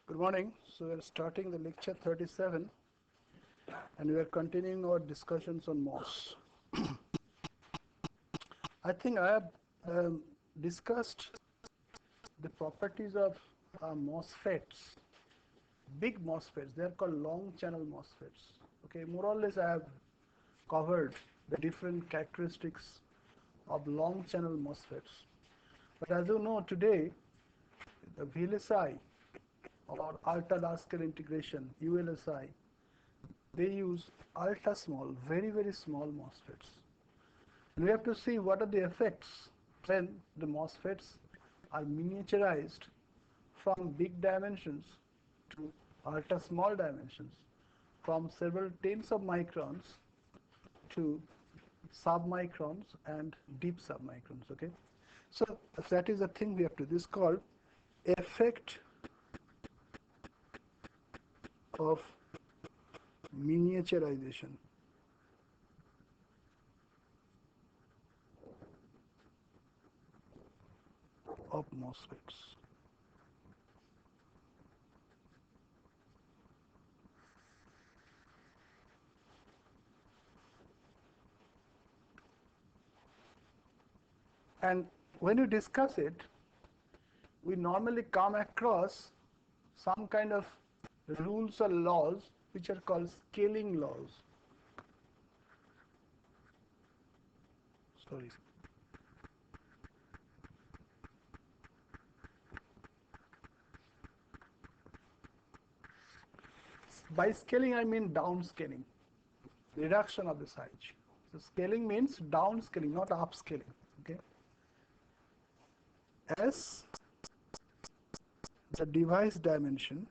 Good morning. So we are starting the lecture 37 and we are continuing our discussions on MOS. I think I have discussed the properties of MOSFETs, big MOSFETs. They are called long channel MOSFETs. Okay, more or less I have covered the different characteristics of long channel MOSFETs. But as you know, today the VLSI or ultra large scale integration, ULSI, they use ultra small, very small MOSFETs. And we have to see what are the effects when the MOSFETs are miniaturized from big dimensions to ultra small dimensions, from several tens of microns to submicrons and deep submicrons. Okay, so that is the thing we have to. This is called effect of miniaturization. Of MOSFETs. And when you discuss it, we normally come across some kind of rules or laws which are called scaling laws. Sorry. By scaling, I mean downscaling, reduction of the size. So scaling means downscaling, not upscaling. Okay. As the device dimension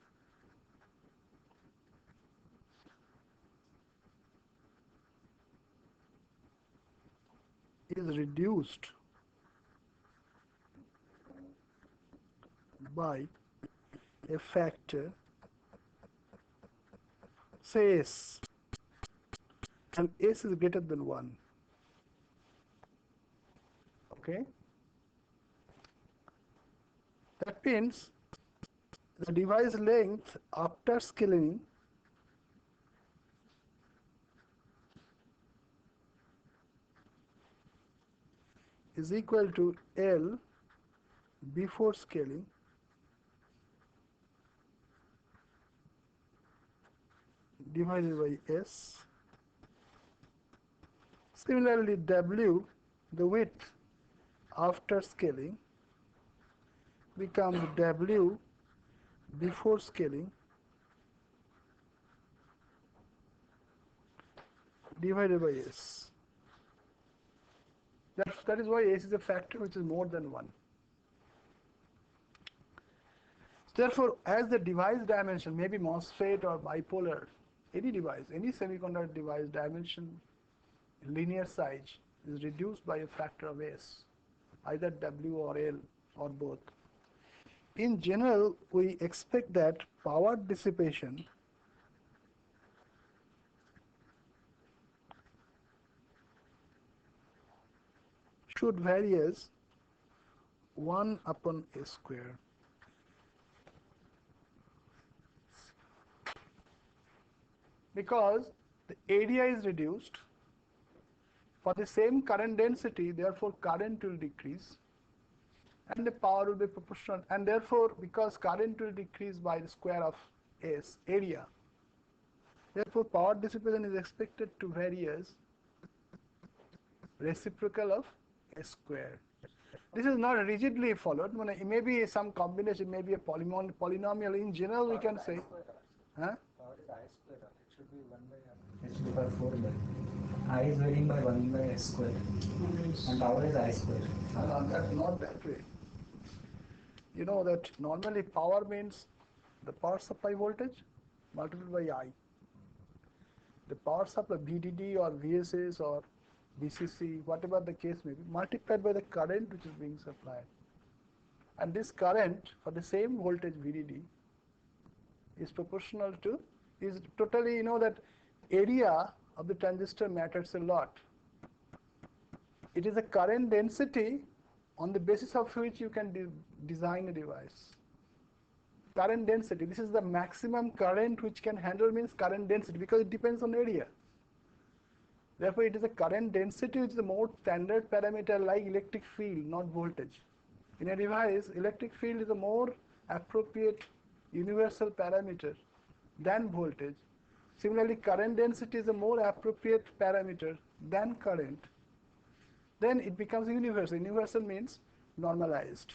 is reduced by a factor, say S, and S is greater than 1. Okay? That means the device length after scaling is equal to L before scaling divided by S. Similarly, W, the width after scaling, becomes W before scaling divided by S. That is why S is a factor which is more than 1. Therefore, as the device dimension, maybe MOSFET or bipolar, any device, any semiconductor device dimension, linear size is reduced by a factor of S, either W or L or both. In general, we expect that power dissipation should vary as 1 upon S square. Because the area is reduced, for the same current density, therefore current will decrease and the power will be proportional, and therefore because current will decrease by the square of S, area, therefore power dissipation is expected to vary as reciprocal of S square. This is not rigidly followed. It may be some combination, may be a polynomial. In general, we can say, huh? Power is I square. It should be 1 by h to the power 4 by. I is varying by 1 by s square. And power is I square. That's not that way. You know that normally power means the power supply voltage multiplied by I. The power supply VDD or VSS or VCC, whatever the case may be, multiplied by the current which is being supplied. And this current for the same voltage VDD is proportional to, is totally, you know that area of the transistor matters a lot. It is a current density on the basis of which you can design a device. current density. This is the maximum current which can handle, means current density, because it depends on area. Therefore, it is a current density which is a more standard parameter like electric field, not voltage. In a device, electric field is a more appropriate universal parameter than voltage. Similarly, current density is a more appropriate parameter than current. Then it becomes universal. Universal means normalized.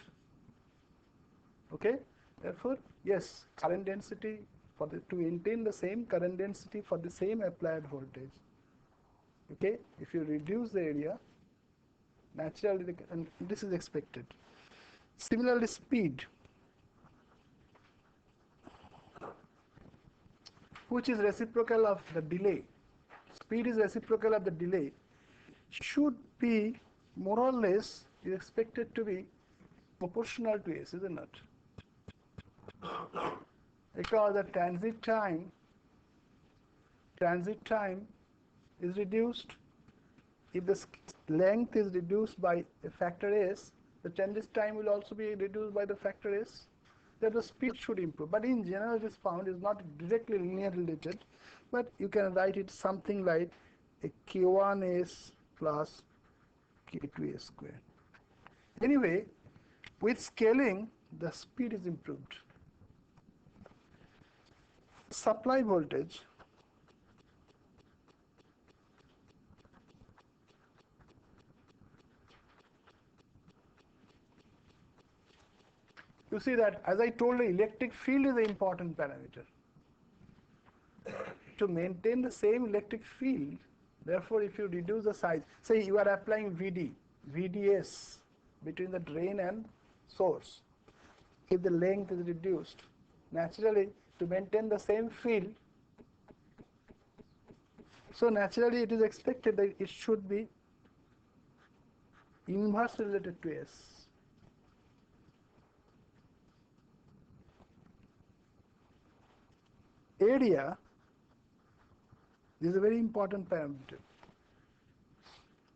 Okay? Therefore, yes, current density to maintain the same current density for the same applied voltage. Okay? If you reduce the area, naturally, and this is expected. Similarly, speed, which is reciprocal of the delay. Speed is reciprocal of the delay, should be more or less is expected to be proportional to S, isn't it? Because the transit time is reduced. If the length is reduced by a factor S, the transit time will also be reduced by the factor S. That the speed should improve. But in general, this found is not directly linearly related, but you can write it something like a K1S plus K2S square. Anyway, with scaling, the speed is improved. Supply voltage you see that, as I told you, electric field is an important parameter. To maintain the same electric field, therefore, if you reduce the size, say you are applying VDS between the drain and source, if the length is reduced, naturally, to maintain the same field, so naturally it is expected that it should be inversely related to S. Area is a very important parameter.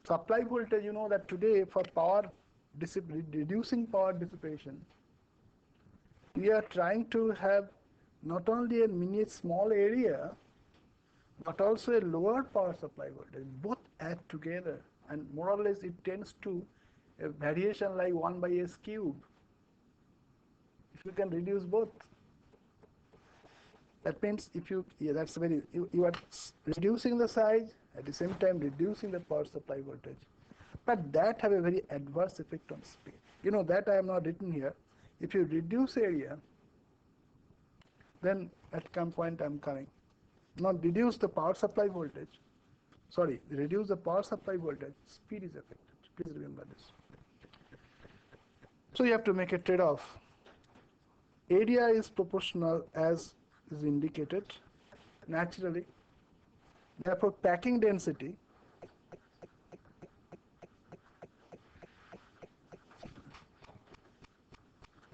Supply voltage, you know that today for reducing power dissipation, we are trying to have not only a small area, but also a lower power supply voltage. Both add together, and more or less it tends to a variation like 1 by S cube. If you can reduce both, that means if you, you are reducing the size, at the same time reducing the power supply voltage. But that have a very adverse effect on speed. You know that I have not written here. If you reduce area, then at some point I'm coming. Not reduce the power supply voltage. Sorry, reduce the power supply voltage, speed is affected. Please remember this. So you have to make a trade-off. Area is proportional as is indicated naturally. Therefore, packing density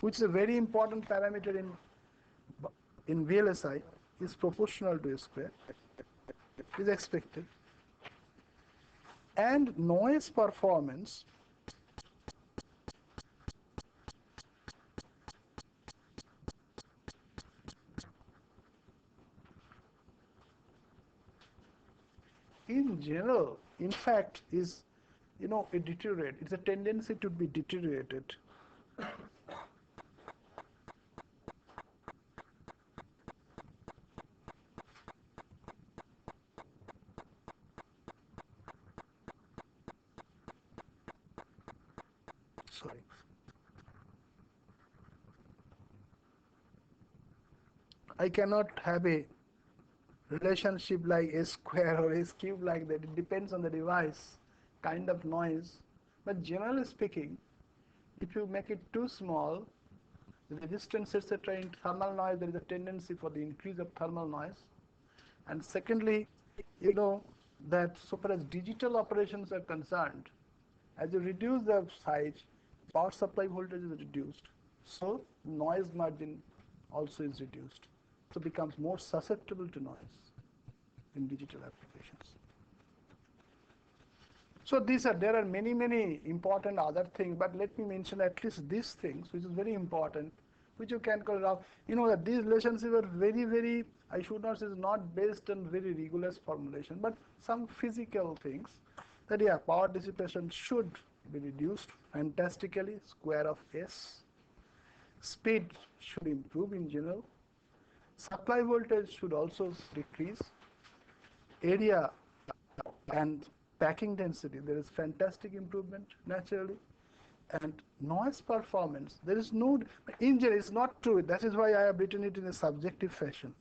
which is a very important parameter in VLSI, is proportional to A square, is expected. And noise performance in general, in fact, is, a deteriorate. It's a tendency to be deteriorated. Sorry. I cannot have a relationship like S square or S cube like that. It depends on the device, kind of noise. But generally speaking, if you make it too small, the resistance, etc., in thermal noise, there is a tendency for the increase of thermal noise. And secondly, that so far as digital operations are concerned, as you reduce the size, power supply voltage is reduced, so noise margin also is reduced. So becomes more susceptible to noise in digital applications. So there are many important other things, but let me mention at least these things, which is very important. which you can call rough. You know that these relationships are very, very, I should not say it's not based on very rigorous formulation, but some physical things that yeah, power dissipation should be reduced fantastically, square of S. Speed should improve in general. Supply voltage should also decrease. Area and packing density, there is fantastic improvement naturally. And noise performance, there is no, in general, it's not true. That is why I have written it in a subjective fashion.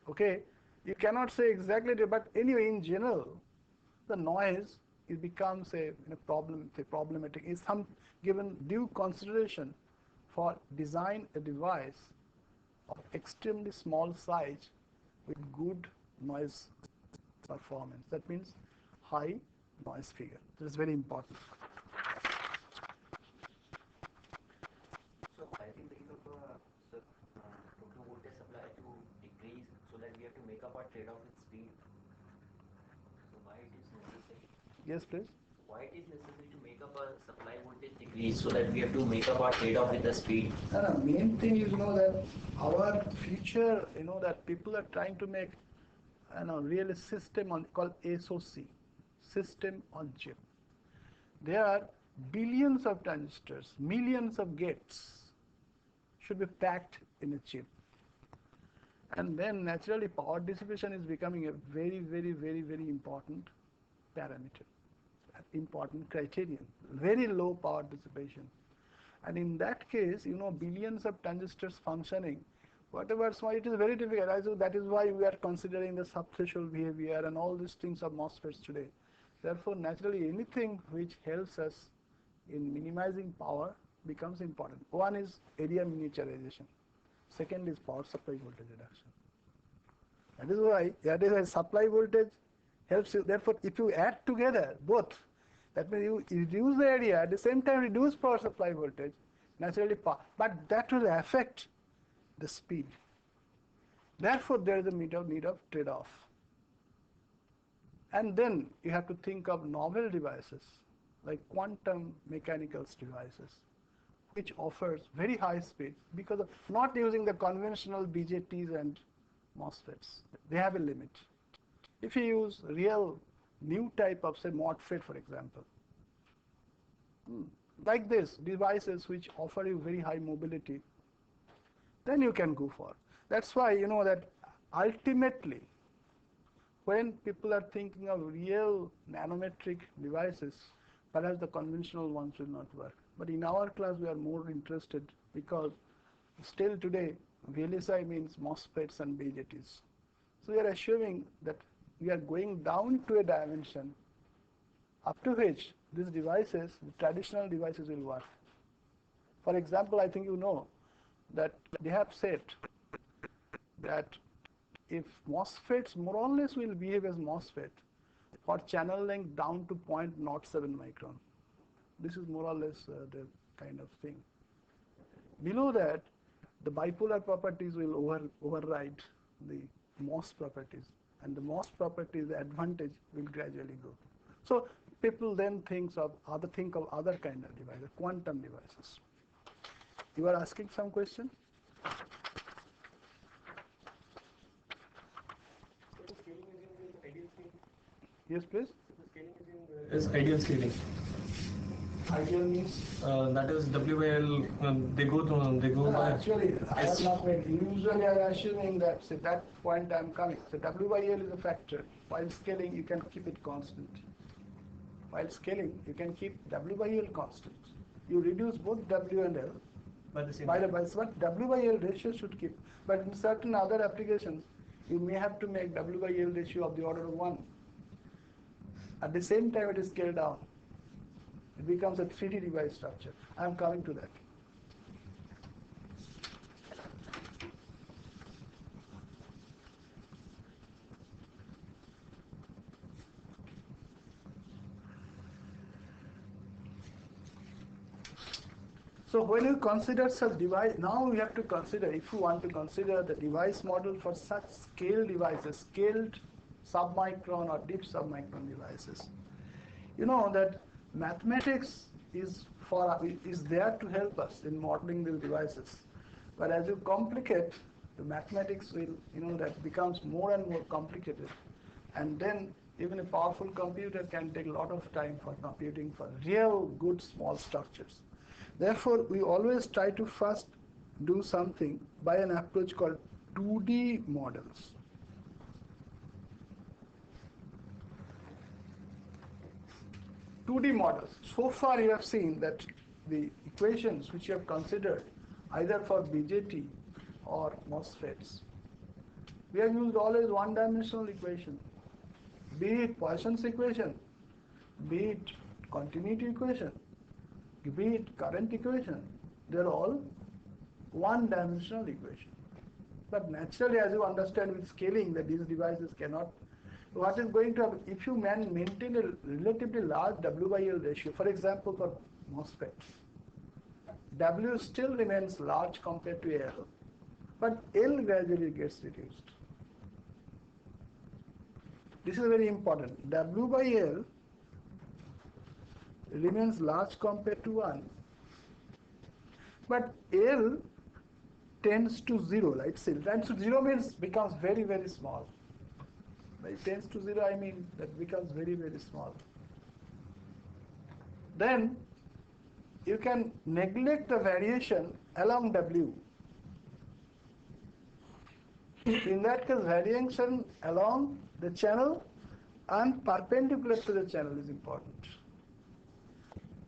Okay, you cannot say exactly, but anyway, in general, the noise, it becomes a problematic. Is some given due consideration for design a device of extremely small size with good noise performance. That means high noise figure. This is very important. So I think the total voltage supply to decrease so that we have to make up our trade-off with speed. So why it is necessary? Yes, please. Why it is necessary to make up our supply voltage decrease so that we have to make up our trade-off with the speed? No, main thing is, that our future, that people are trying to make, really system called SoC, system on chip. There are billions of transistors, millions of gates should be packed in a chip. And then naturally power dissipation is becoming a very, very, very, very important parameter, important criterion, very low power dissipation. And in that case, billions of transistors functioning, whatever small, it is very difficult. So that is why we are considering the subthreshold behavior and all these things of MOSFETs today. Therefore, naturally, anything which helps us in minimizing power becomes important. One is area miniaturization. Second is power supply voltage reduction. That is why supply voltage helps you. Therefore, if you add together both, that means you reduce the area, at the same time reduce power supply voltage, naturally power. But that will affect the speed. Therefore, there is a need of trade-off. And then you have to think of novel devices like quantum mechanicals devices, which offers very high speed because of not using the conventional BJTs and MOSFETs. They have a limit. If you use real new type of, say, MOSFET, for example, like this, devices which offer you very high mobility, then you can go for. That's why, that ultimately, when people are thinking of real nanometric devices, perhaps the conventional ones will not work. But in our class, we are more interested because still today, VLSI means MOSFETs and BJTs. So we are assuming that we are going down to a dimension up to which these devices, the traditional devices, will work. For example, I think you know that they have said that if MOSFETs more or less will behave as MOSFET for channel length down to 0.07 micron. This is more or less the kind of thing. Below that, the bipolar properties will override the MOS properties, and the MOS properties, the advantage will gradually go. So people then think of other kind of devices, quantum devices. You are asking some question? Yes, please. Is ideal scaling. Ideal means? That is WL. They go by. Actually, I have not made. Usually, I am assuming that that point I am coming. So W by L is a factor. While scaling, you can keep it constant. While scaling, you can keep W by L constant. You reduce both W and L. By the same. But W by L ratio should keep. But in certain other applications, you may have to make W by L ratio of the order of 1. At the same time, it is scaled down. It becomes a 3D device structure. I am coming to that. So when you consider such device, now we have to consider, if you want to consider the device model for such scaled devices, scaled submicron or deep submicron devices, you know that mathematics is is there to help us in modeling these devices. But as you complicate, the mathematics will, that becomes more and more complicated. And then even a powerful computer can take a lot of time for computing for real good small structures. Therefore, we always try to first do something by an approach called 2D models. So far you have seen that the equations which you have considered either for BJT or MOSFETs, we have used always one-dimensional equation, be it Poisson's equation, be it continuity equation, be it current equation, they are all one-dimensional equation. But naturally, as you understand with scaling, that these devices cannot. What is going to happen if you maintain a relatively large W by L ratio? For example, for MOSFETs, W still remains large compared to L, but L gradually gets reduced. This is very important. W by L remains large compared to 1, but L tends to 0, right? So tends to 0 means becomes very, very small. By tends to 0, I mean that becomes very, very small. Then you can neglect the variation along W. In that case, variation along the channel and perpendicular to the channel is important.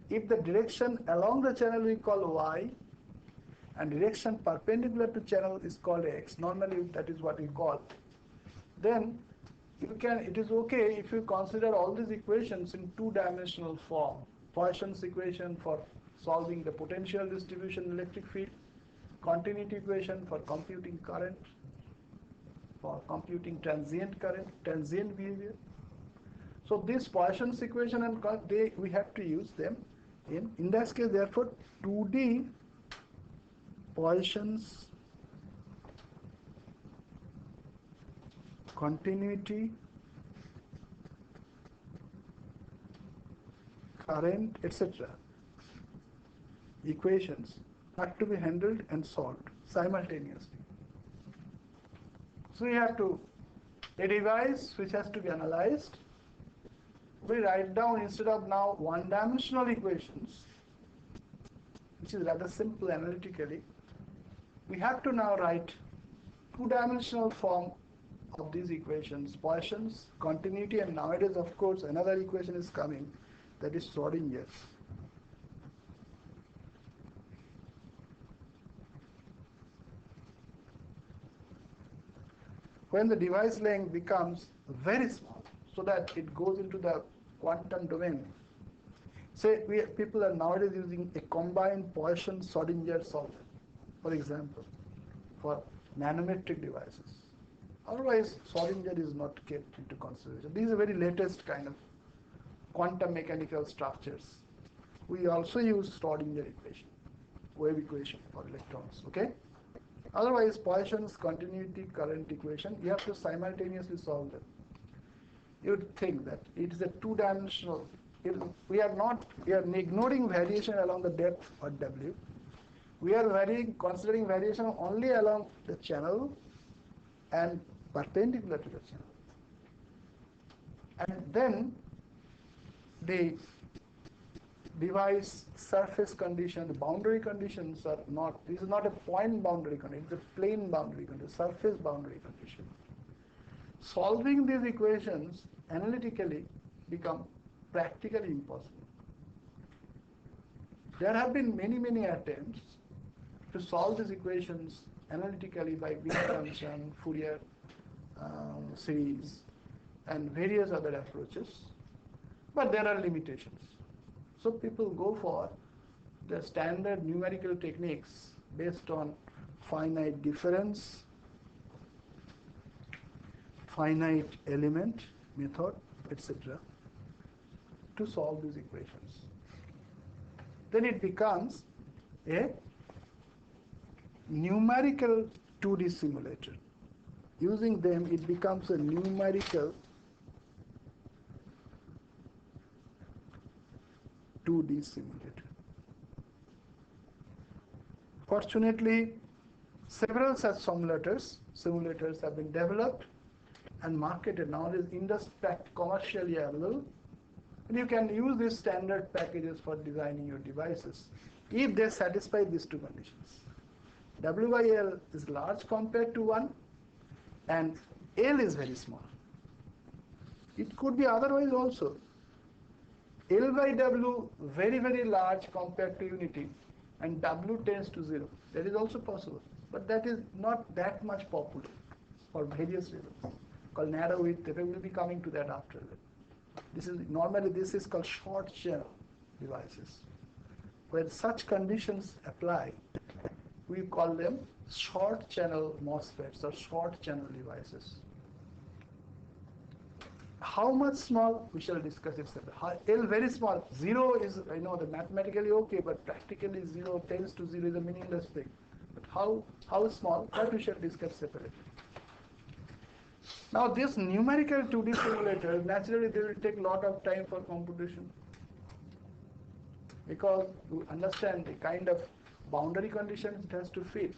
If the direction along the channel we call Y and direction perpendicular to channel is called X, normally that is what we call, then it is okay if you consider all these equations in two-dimensional form. Poisson's equation for solving the potential distribution electric field, continuity equation for computing current, for computing transient current, transient behavior. So this Poisson's equation and we have to use them in that case. Therefore, 2D Poisson's continuity, current, etc. equations have to be handled and solved simultaneously. So we have a device which has to be analyzed. We write down, instead of now one-dimensional equations, which is rather simple analytically, we have to now write two-dimensional form of these equations, Poisson's, continuity, and nowadays, of course, another equation is coming, that is Schrodinger's. When the device length becomes very small, so that it goes into the quantum domain. Say people are nowadays using a combined Poisson-Schrodinger solver, for example, for nanometric devices. Otherwise, Schrodinger is not kept into consideration. These are very latest kind of quantum mechanical structures. We also use Schrodinger equation, wave equation for electrons, okay? Otherwise, Poisson's continuity current equation, you have to simultaneously solve them. You would think that it is a two-dimensional. We are ignoring variation along the depth or W. We are considering variation only along the channel and perpendicular to the channel. And then the device surface condition, the boundary conditions are not, this is not a point boundary condition, it's a plane boundary condition, surface boundary condition. Solving these equations analytically become practically impossible. There have been many attempts to solve these equations analytically by Wien function, Fourier series, and various other approaches, but there are limitations. So people go for the standard numerical techniques based on finite difference, finite element method, etc. to solve these equations. Then it becomes a numerical 2D simulator. Using them, it becomes a numerical 2D simulator. Fortunately, several such simulators have been developed and marketed. Now it is industry commercially available. And you can use these standard packages for designing your devices if they satisfy these two conditions. W by L is large compared to 1 and L is very small. It could be otherwise also. L by W very, very large compared to unity and W tends to 0. That is also possible. But that is not that much popular for various reasons. Called narrow width. We will be coming to that after that. Normally this is called short channel devices. Where such conditions apply, we call them short channel MOSFETs or short channel devices. How much small? We shall discuss it separately. L very small. 0 is, the mathematically okay, but practically 0 tends to 0 is a meaningless thing. But how small? That we shall discuss separately. Now this numerical 2D simulator, naturally they will take a lot of time for computation. Because you understand the kind of boundary conditions it has to fit,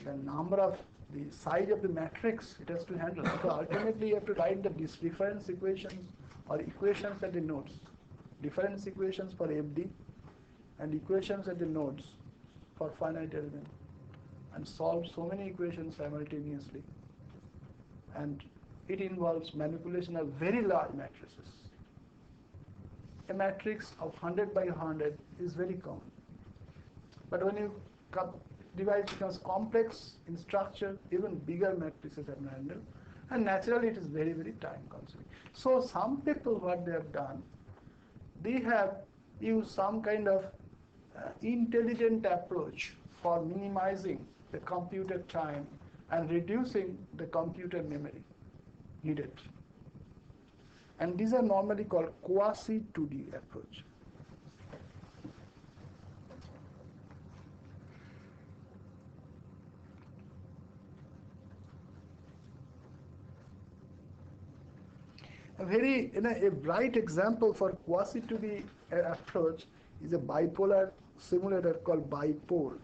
the size of the matrix it has to handle. So ultimately you have to write the difference equations or equations at the nodes. Difference equations for FD and equations at the nodes for finite element and solve so many equations simultaneously. And it involves manipulation of very large matrices. A matrix of 100 by 100 is very common. But when device becomes complex in structure, even bigger matrices are handled, and naturally it is very, very time consuming. So some people, what they have done, they have used some kind of intelligent approach for minimizing the computer time and reducing the computer memory needed. And these are normally called quasi-2D approach. A bright example for quasi-2D approach is a bipolar simulator called Bipole,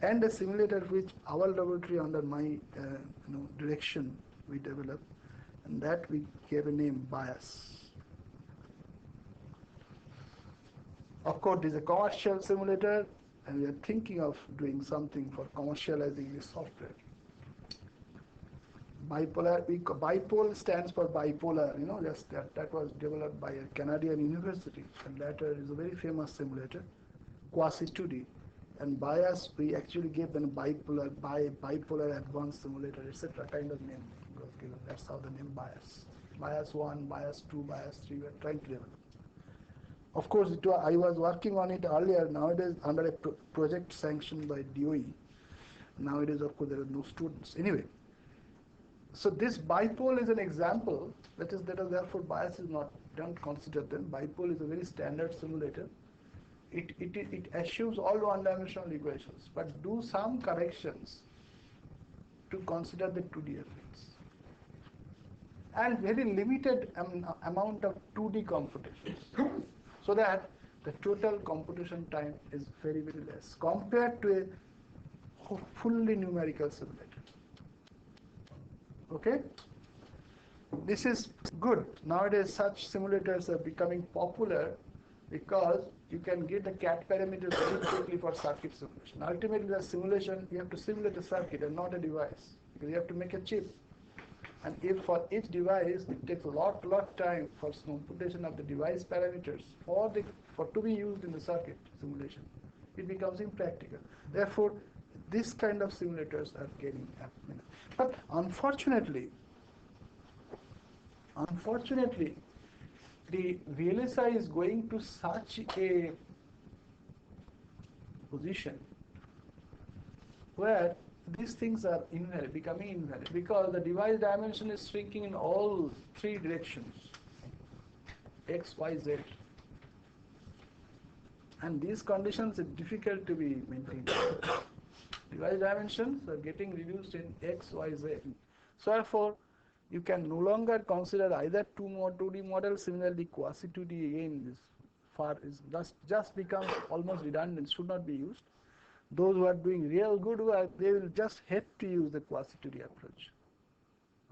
and a simulator which our laboratory under my direction we developed, and that we gave a name Bias. Of course, this is a commercial simulator, and we are thinking of doing something for commercializing this software. Bipole stands for bipolar, that was developed by a Canadian university, and later is a very famous simulator, quasi-2D. And Bias, we actually gave them bipolar advanced simulator, etc. kind of name was given. That's how the name Bias. Bias 1, Bias 2, Bias 3, we are trying to develop. Of course, I was working on it earlier. Nowadays, under a project sanctioned by DOE. Nowadays, of course, there are no students. Anyway, so this Bipole is an example. That is therefore Bias is not, don't consider them. Bipole is a very standard simulator. It assumes all one-dimensional equations, but do some corrections to consider the 2D effects. And very limited amount of 2D computations, so that the total computation time is very, very less compared to a fully numerical simulator. Okay? This is good. Nowadays, such simulators are becoming popular because you can get the CAD parameters very quickly for circuit simulation. Ultimately, the simulation, you have to simulate a circuit and not a device, because you have to make a chip. And if for each device, it takes a lot time for computation of the device parameters to be used in the circuit simulation, it becomes impractical. Therefore, this kind of simulators are getting happening. But unfortunately, the VLSI is going to such a position where these things are becoming invalid, because the device dimension is shrinking in all three directions, X, Y, Z. And these conditions are difficult to be maintained. Device dimensions are getting reduced in X, Y, Z. So therefore, you can no longer consider either 2D model. Similarly, quasi-2D again is far is just becomes almost redundant, should not be used. Those who are doing real good work, they will just have to use the quasi-2D approach.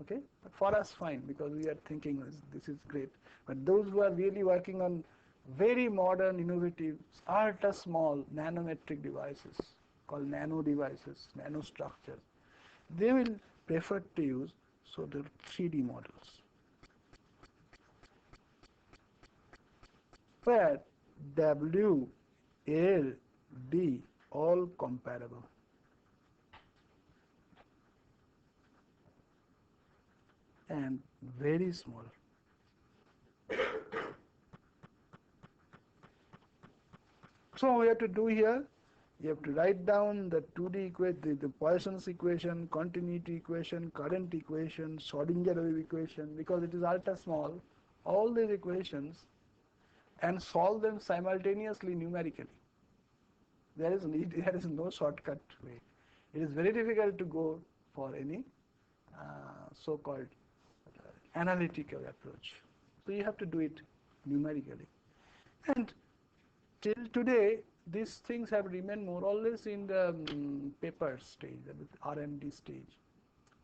Okay, but for us fine, because we are thinking this is great. But those who are really working on very modern, innovative, ultra small nanometric devices called nano devices, nanostructures, they will prefer to use the 3D models, where W, L, D all comparable. And very small. So what we have to do here, you have to write down the 2D equation, the Poisson's equation, continuity equation, current equation, Schrodinger equation, because it is ultra small, all these equations, and solve them simultaneously numerically. There is no shortcut way. It is very difficult to go for any so-called analytical approach. So you have to do it numerically. And till today, these things have remained more or less in the paper stage, the R&D stage.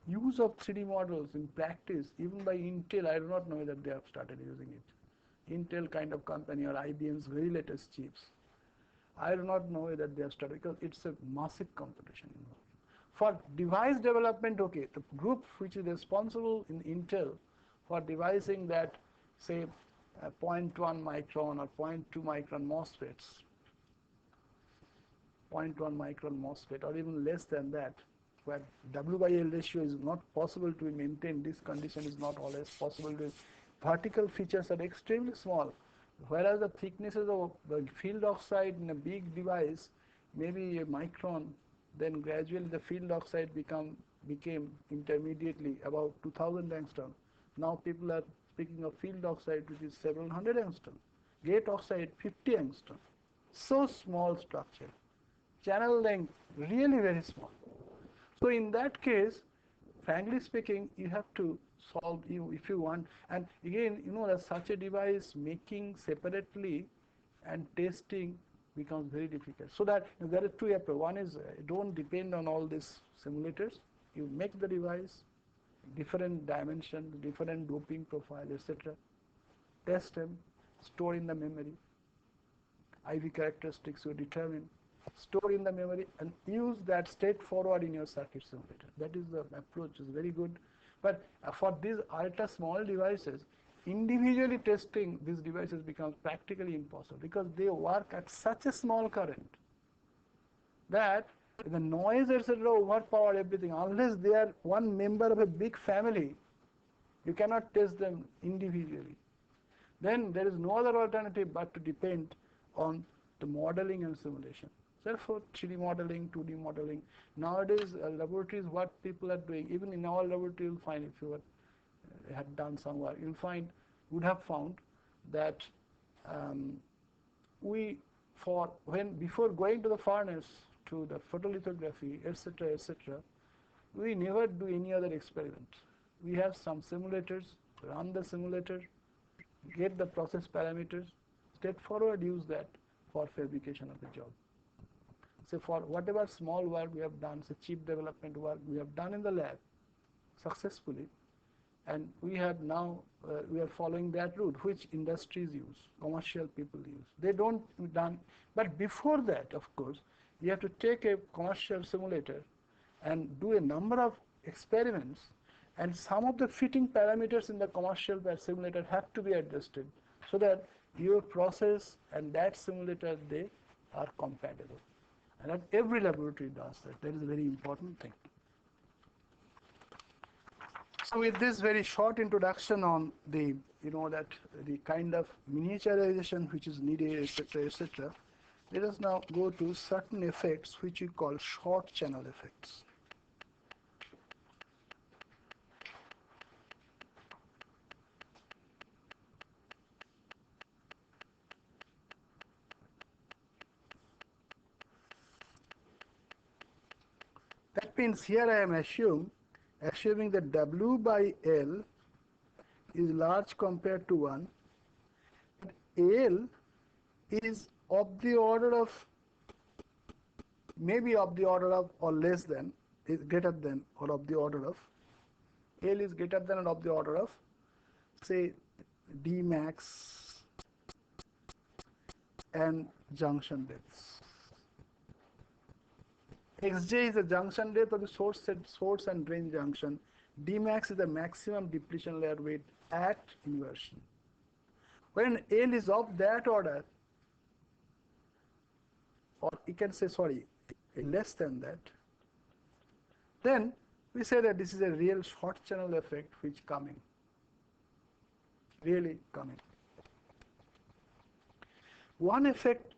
Use of 3D models in practice, even by Intel, I do not know that they have started using it. Intel kind of company or IBM's very latest chips. I do not know that they have started because it's a massive competition involved. For device development, okay, the group which is responsible in Intel for devising that, say, 0.1 micron or 0.2 micron MOSFETs, 0.1 micron MOSFET or even less than that, where W by L ratio is not possible to be maintained, this condition is not always possible. Vertical features are extremely small, whereas the thicknesses of the field oxide in a big device may be a micron, then gradually the field oxide became intermediately about 2000 angstrom. Now people are speaking of field oxide which is several hundred angstrom, gate oxide 50 angstrom. So small structure, channel length really very small. So in that case, frankly speaking, you have to solve, if you want, and again, that such a device making separately and testing becomes very difficult. So that there are two approaches. One is don't depend on all these simulators. You make the device, different dimension, different doping profile, etc. Test them, store in the memory. IV characteristics you determine, store in the memory, and use that straightforward in your circuit simulator. That is the approach, is very good. But for these ultra small devices, individually testing these devices becomes practically impossible because they work at such a small current that the noise, etc., overpower everything. Unless they are one member of a big family, you cannot test them individually. Then there is no other alternative but to depend on the modeling and simulation. Therefore, 3D modeling, 2D modeling. Nowadays, laboratories, what people are doing, even in our laboratory, you'll find, if you had done some work, you'll find, would have found that before going to the furnace, to the photolithography, etc., we never do any other experiment. We have some simulators, run the simulator, get the process parameters, straightforward use that for fabrication of the job. So for whatever small work we have done, say chip development work we have done in the lab successfully, and we have now, we are following that route which industries use, commercial people use. They don't done, but before that, of course, you have to take a commercial simulator and do a number of experiments, and some of the fitting parameters in the commercial simulator have to be adjusted so that your process and that simulator, they are compatible. And that every laboratory does that. That is a very important thing. So with this very short introduction on the, that the kind of miniaturization which is needed, etc., let us now go to certain effects which we call short channel effects. That means here I am assuming that W by L is large compared to 1, but L is of the order of, maybe of the order of or less than, is greater than or of the order of, L is greater than or of the order of, say, D max and junction depths. Xj is the junction depth of the source and drain junction. D max is the maximum depletion layer width at inversion. When L is of that order, or you can say, sorry, less than that, then we say that this is a real short channel effect which coming, really coming. One effect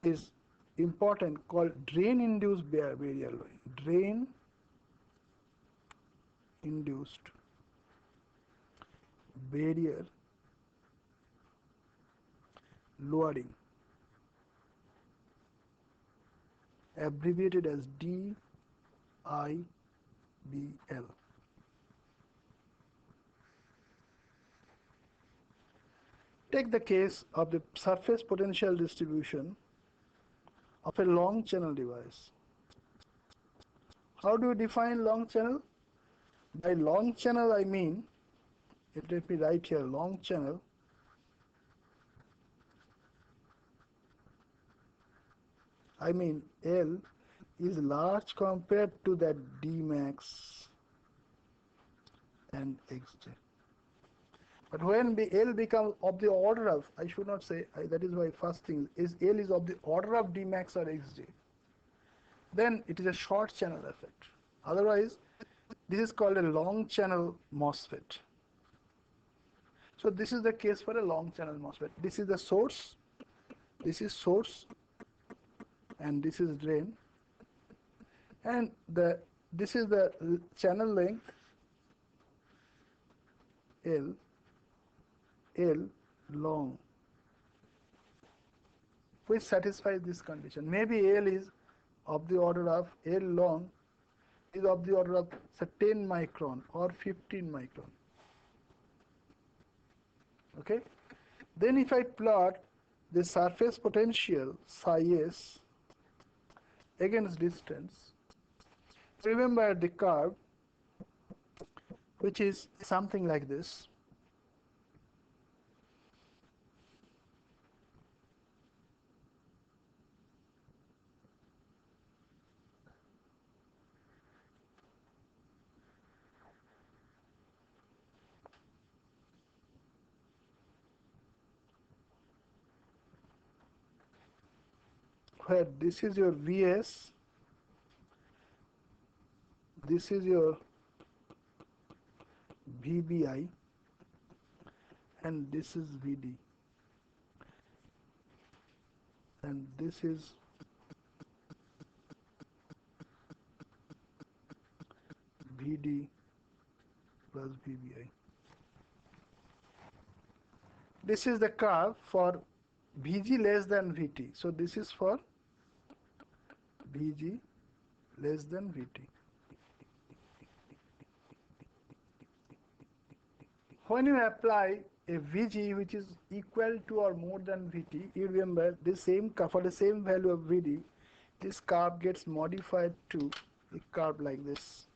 is important called drain-induced barrier lowering. Drain-induced barrier lowering, abbreviated as DIBL. Take the case of the surface potential distribution of a long channel device. How do you define long channel? By long channel I mean, let me write here, long channel I mean L is large compared to that D max and Xj. But when L becomes of the order of, I should not say, that is why first thing is L is of the order of D max or Xj, then it is a short channel effect. Otherwise, this is called a long channel MOSFET. So this is the case for a long channel MOSFET. This is the source, and this is drain, and this is the channel length L long, which satisfies this condition. Maybe L is of the order of, L long is of the order of say 10 micron or 15 micron. Okay, then if I plot the surface potential psi s against distance, remember the curve which is something like this. Where this is your Vs, this is your Vbi, and this is Vd, and this is Vd plus Vbi. This is the curve for Vg less than Vt. So this is for Vg less than Vt. When you apply a Vg which is equal to or more than Vt, you remember the same curve, for the same value of Vd, this curve gets modified to a curve like this.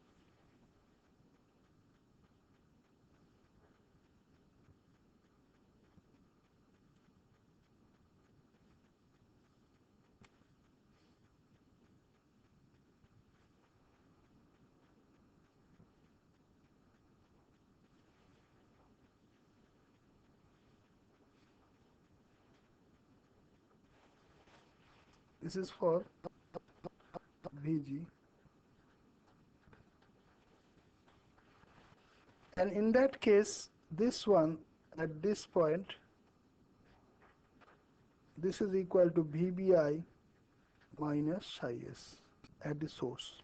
This is for Vg, and in that case, this one at this point, this is equal to Vbi minus psi s at the source.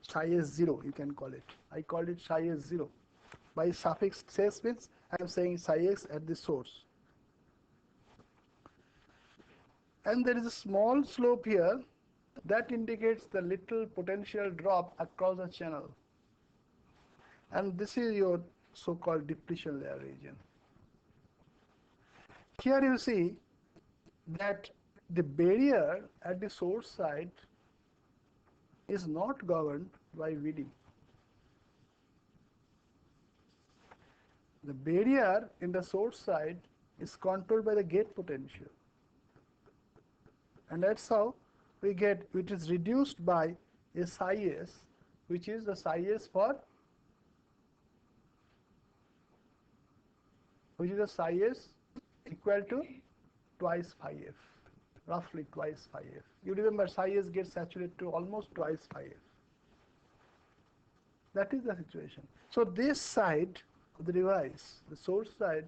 Psi s 0 you can call it. I called it psi s 0. By suffix s means I am saying psi s at the source. And there is a small slope here that indicates the little potential drop across the channel. And this is your so-called depletion layer region. Here you see that the barrier at the source side is not governed by VD. The barrier in the source side is controlled by the gate potential. And that's how we get, it is reduced by a psi s, which is the psi s for, which is the psi s equal to twice phi f, roughly twice phi f. You remember psi s gets saturated to almost twice phi f. That is the situation. So this side of the device, the source side,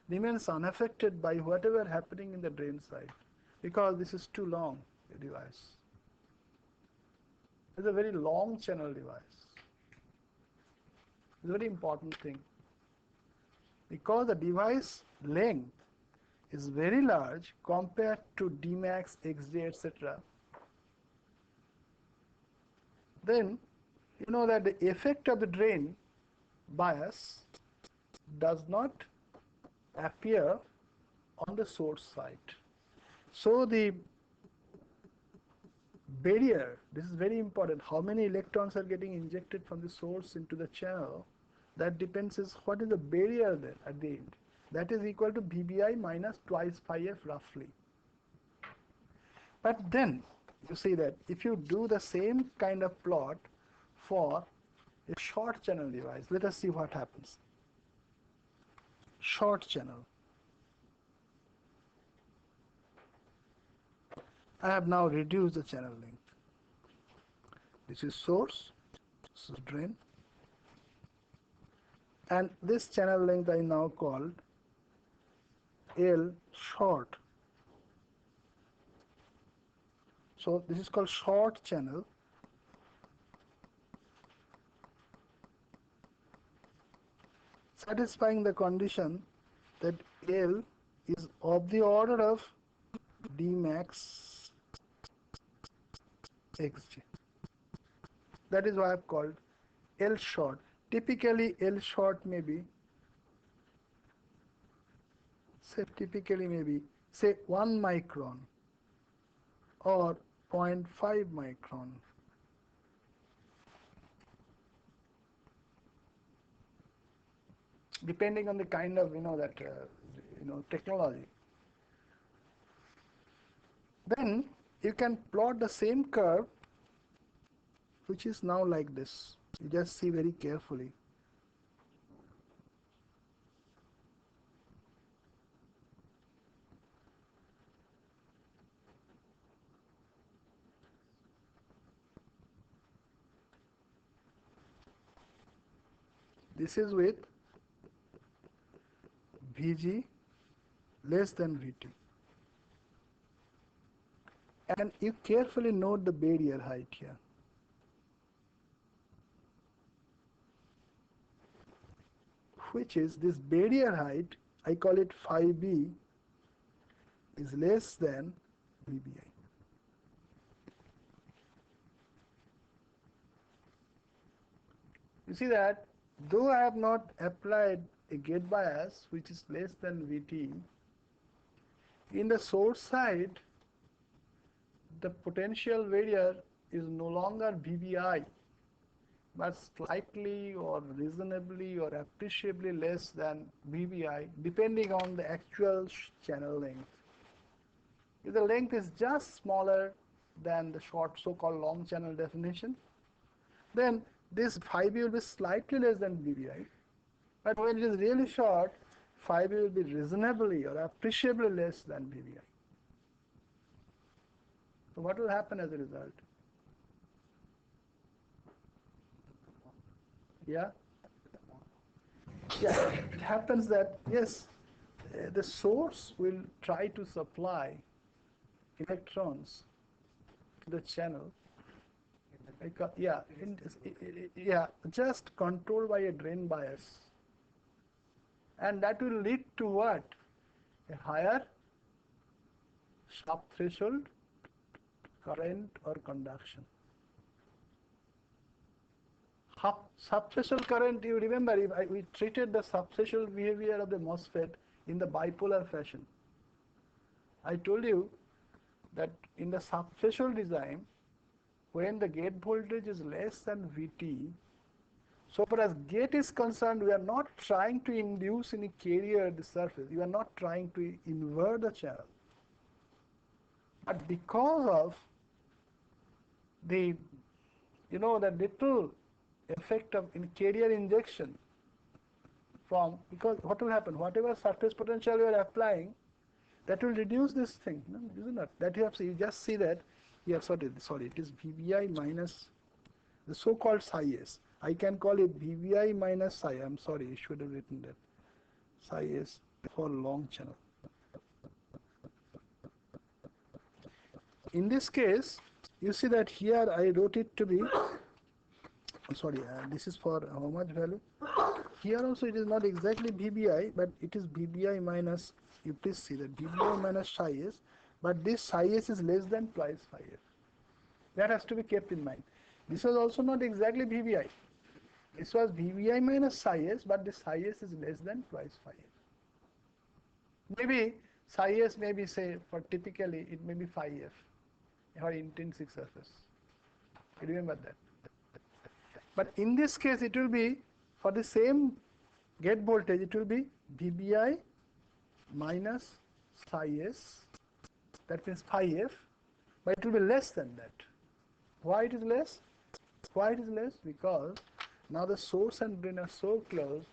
remains unaffected by whatever happening in the drain side, because this is too long a device. It's a very long channel device. It's a very important thing. Because the device length is very large compared to Dmax, XJ, etc., then you know that the effect of the drain bias does not appear on the source side. So the barrier, this is very important, how many electrons are getting injected from the source into the channel, that depends is what is the barrier there at the end. That is equal to VBI minus twice phi f roughly. But then you see that if you do the same kind of plot for a short channel device, let us see what happens. Short channel. I have now reduced the channel length. This is source, this is drain, and this channel length I now called L short. So this is called short channel. Satisfying the condition that L is of the order of D max xj. That is why I have called L short. Typically L short may be, say 1 micron or 0.5 micron. Depending on the kind of technology. Then you can plot the same curve, which is now like this. You just see very carefully. This is with Vg less than Vt. And you carefully note the barrier height here. Which is this barrier height, I call it phi b, is less than VBI. You see that though I have not applied a gate bias which is less than Vt, in the source side the potential barrier is no longer VBI, but slightly or reasonably or appreciably less than VBI, depending on the actual channel length. If the length is just smaller than the short so-called long channel definition, then this phi b will be slightly less than VBI. But when it is really short, phi b will be reasonably or appreciably less than VBI. So what will happen as a result? Yeah? Yeah, it happens that, yes, the source will try to supply electrons to the channel. Just controlled by a drain bias. And that will lead to what? A higher subthreshold current or conduction. Subthreshold current, you remember, we treated the subthreshold behavior of the MOSFET in the bipolar fashion. I told you that in the subthreshold design, when the gate voltage is less than Vt, so far as gate is concerned, we are not trying to induce any carrier at the surface. We are not trying to invert the channel. But because of the, the little effect of carrier injection from, because what will happen? Whatever surface potential you are applying, that will reduce this thing, no? Isn't it? That you have, you just see that here. Sorry, it is VBI minus the so-called psi s. I can call it VBI minus psi. I'm sorry, I should have written that psi s for long channel. In this case, you see that here I wrote it to be. Sorry, this is for how much value? Here also it is not exactly VBI, but it is VBI minus. You please see that VBI minus psi s, but this psi s is less than twice phi f. That has to be kept in mind. This was also not exactly VBI. This was VBI minus psi s, but this psi s is less than twice phi f. Maybe psi s may be, say, for typically it may be phi f for intrinsic surface. You remember that. But in this case, it will be for the same gate voltage, it will be VBI minus psi s. That means phi f, but it will be less than that. Why it is less? Why it is less? Because now the source and drain are so close,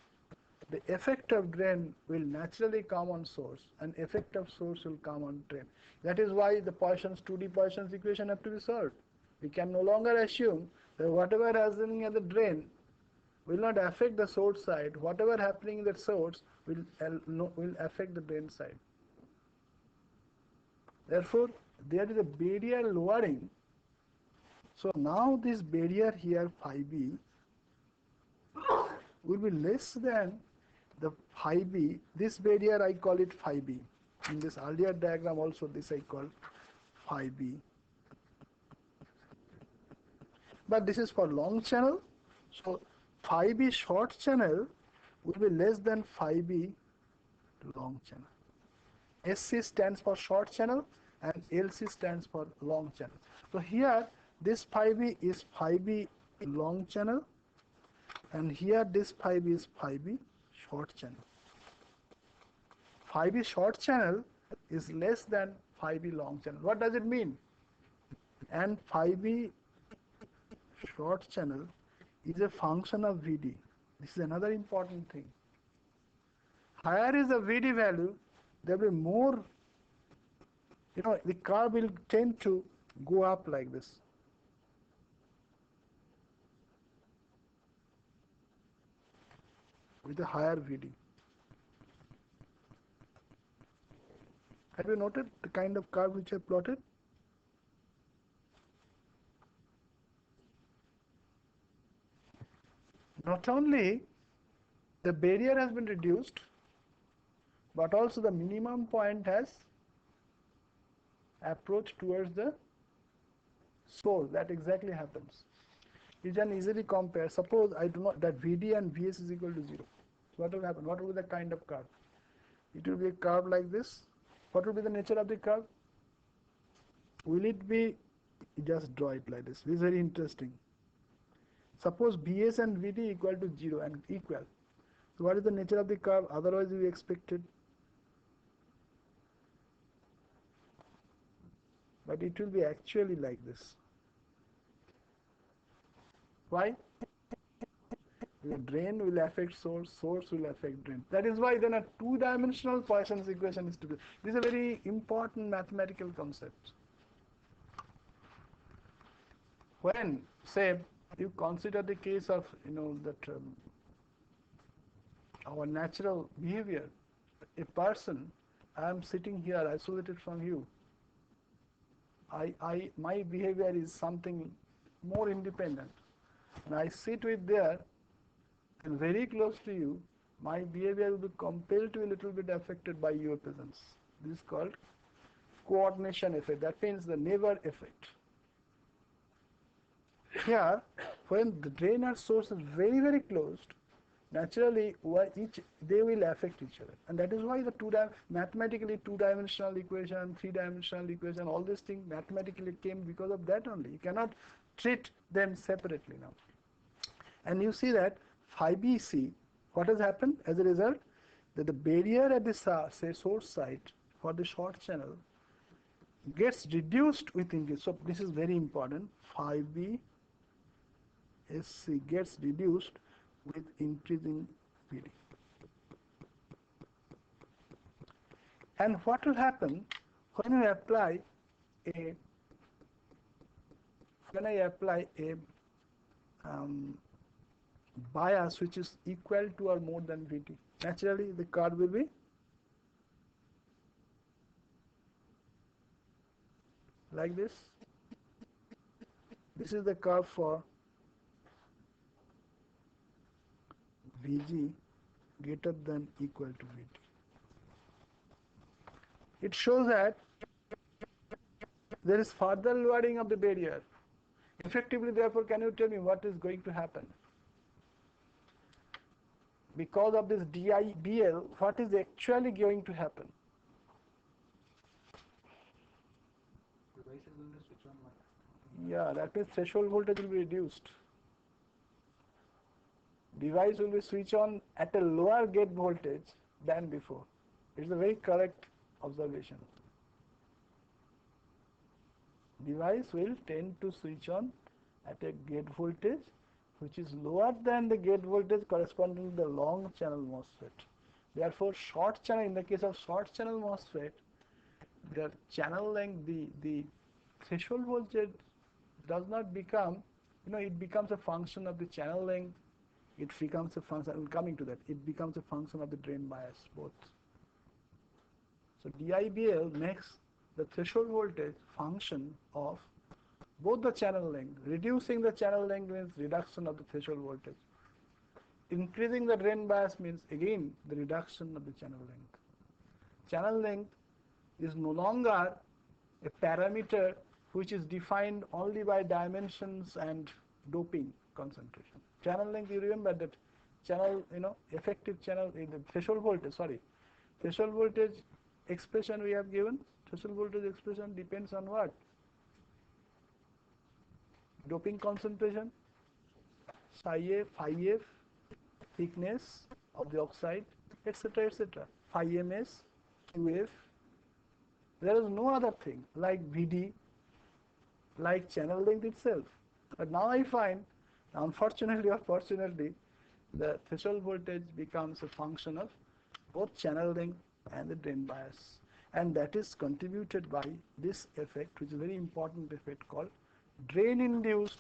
the effect of drain will naturally come on source, and effect of source will come on drain. That is why the Poisson's 2D Poisson's equation have to be solved. We can no longer assume that whatever is happening at the drain will not affect the source side. Whatever happening in the source will affect the drain side. Therefore, there is a barrier lowering. So now this barrier here phi b will be less than the phi b. This barrier I call it phi b. In this earlier diagram also this I call phi b. But this is for long channel. So phi b short channel will be less than phi b long channel. SC stands for short channel and LC stands for long channel. So here this phi b is phi b long channel, and here this phi b is phi b short channel. Phi b short channel is less than phi b long channel. What does it mean? And phi b short channel is a function of Vd. This is another important thing. Higher is the Vd value, there will be more, the curve will tend to go up like this. With a higher Vd. Have you noted the kind of curve which I plotted? Not only the barrier has been reduced, but also the minimum point has approached towards the source. That exactly happens. You can easily compare. Suppose I do not, that Vd and Vs is equal to 0. So what will happen? What will be the kind of curve? It will be a curve like this. What will be the nature of the curve? Will it be, just draw it like this. This is very interesting. Suppose Vs and Vd equal to 0 and equal. So what is the nature of the curve? Otherwise we expected. But it will be actually like this. Why? The drain will affect source, source will affect drain. That is why then a two-dimensional Poisson's equation is to be. This is a very important mathematical concept. When, say, you consider the case of, that our natural behavior, a person, I am sitting here isolated from you. My behavior is something more independent. And I sit with there and very close to you, my behavior will be compelled to be a little bit affected by your presence. This is called coordination effect. That means the neighbor effect. Here, when the drain and source is very, very close, naturally they will affect each other, and that is why the mathematically two-dimensional equation, three-dimensional equation, all these things mathematically came because of that only. You cannot treat them separately now. And you see that phi BC, what has happened as a result? That the barrier at the say source site for the short channel gets reduced with increase. So this is very important. Phi B SC gets reduced with increasing PD. And what will happen when you apply a bias which is equal to or more than VT? Naturally, the curve will be like this. This is the curve for Vg greater than equal to Vt. It shows that there is further lowering of the barrier. Effectively, therefore, can you tell me what is going to happen? Because of this DIBL, what is actually going to happen? Yeah, that means threshold voltage will be reduced. Device will be switched on at a lower gate voltage than before. It's a very correct observation. Device will tend to switch on at a gate voltage which is lower than the gate voltage corresponding to the long channel MOSFET. Therefore, short channel, in the case of short channel MOSFET, the channel length, the threshold voltage does not become, it becomes a function of the channel length. It becomes a function, I'm coming to that, it becomes a function of the drain bias, both. So DIBL makes the threshold voltage function of both the channel length. Reducing the channel length means reduction of the threshold voltage. Increasing the drain bias means again the reduction of the channel length. Channel length is no longer a parameter which is defined only by dimensions and doping concentration. Channel length, you remember that channel, effective channel, the threshold voltage expression we have given. Threshold voltage expression depends on what? Doping concentration, psi A, phi F, thickness of the oxide, etc., etc. Phi ms, QF. There is no other thing like VD, like channel length itself. But now I find, unfortunately or fortunately, the threshold voltage becomes a function of both channel length and the drain bias. And that is contributed by this effect, which is a very important effect called drain-induced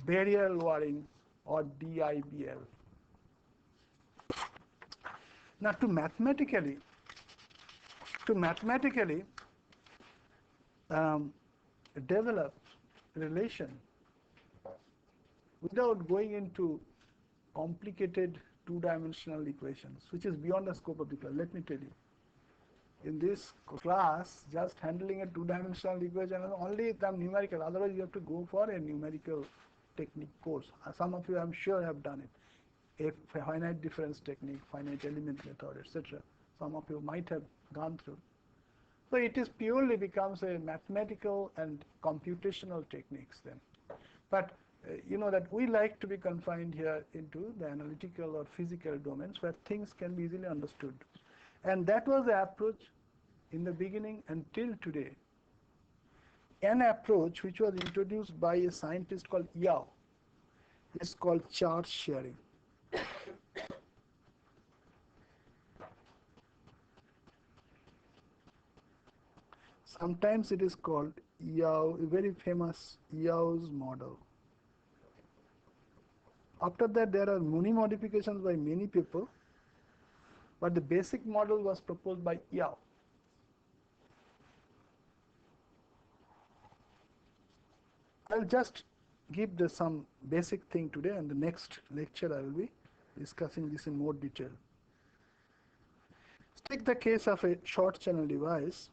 barrier lowering, or DIBL. Now to mathematically develop relation without going into complicated two-dimensional equations, which is beyond the scope of the class. Let me tell you, in this class, just handling a two-dimensional equation is only some numerical. Otherwise, you have to go for a numerical technique course. Some of you, I'm sure, have done it. A finite difference technique, finite element method, etc. Some of you might have gone through. So it is purely becomes a mathematical and computational techniques then. But you know that we like to be confined here into the analytical or physical domains where things can be easily understood. And that was the approach in the beginning until today. An approach which was introduced by a scientist called Yao is called charge sharing. Sometimes it is called Yao, a very famous Yao's model. After that, there are many modifications by many people, but the basic model was proposed by Yao. I'll just give some basic thing today, and the next lecture I will be discussing this in more detail. Let's take the case of a short channel device.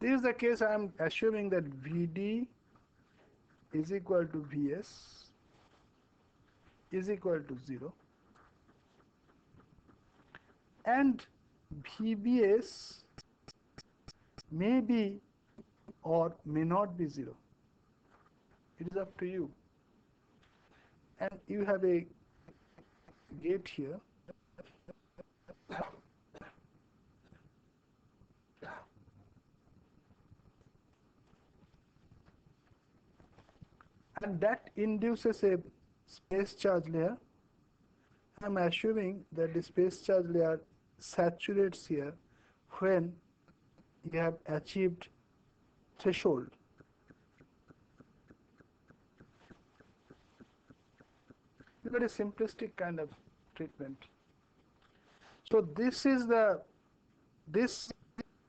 This is the case I am assuming that Vd is equal to Vs is equal to 0 and Vbs may be or may not be 0. It is up to you. And you have a gate here. And that induces a space charge layer. I am assuming that the space charge layer saturates here when you have achieved threshold. You got a simplistic kind of treatment. So this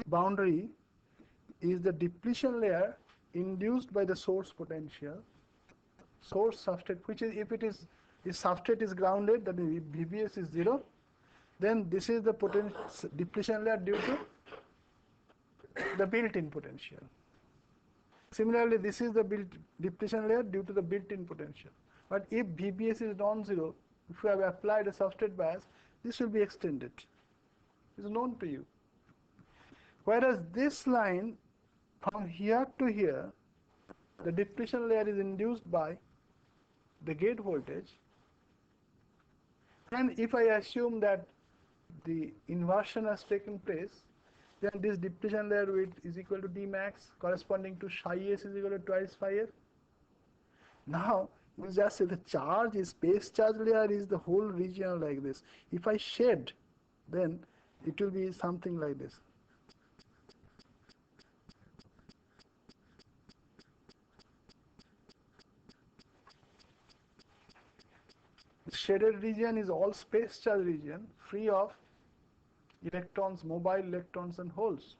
boundary is the depletion layer induced by the source potential, source substrate, which is if substrate is grounded, that means if VBS is 0, then this is the depletion layer due to the built-in potential. Similarly, this is the depletion layer due to the built-in potential. But if VBS is non-zero, if you have applied a substrate bias, this will be extended. It is known to you. Whereas this line from here to here, the depletion layer is induced by the gate voltage. And if I assume that the inversion has taken place, then this depletion layer width is equal to D max, corresponding to psi s is equal to twice phi f. Now, we just say the charge is space charge layer is the whole region like this. If I shed, then it will be something like this. Shaded region is all space charge region, free of electrons, mobile electrons and holes.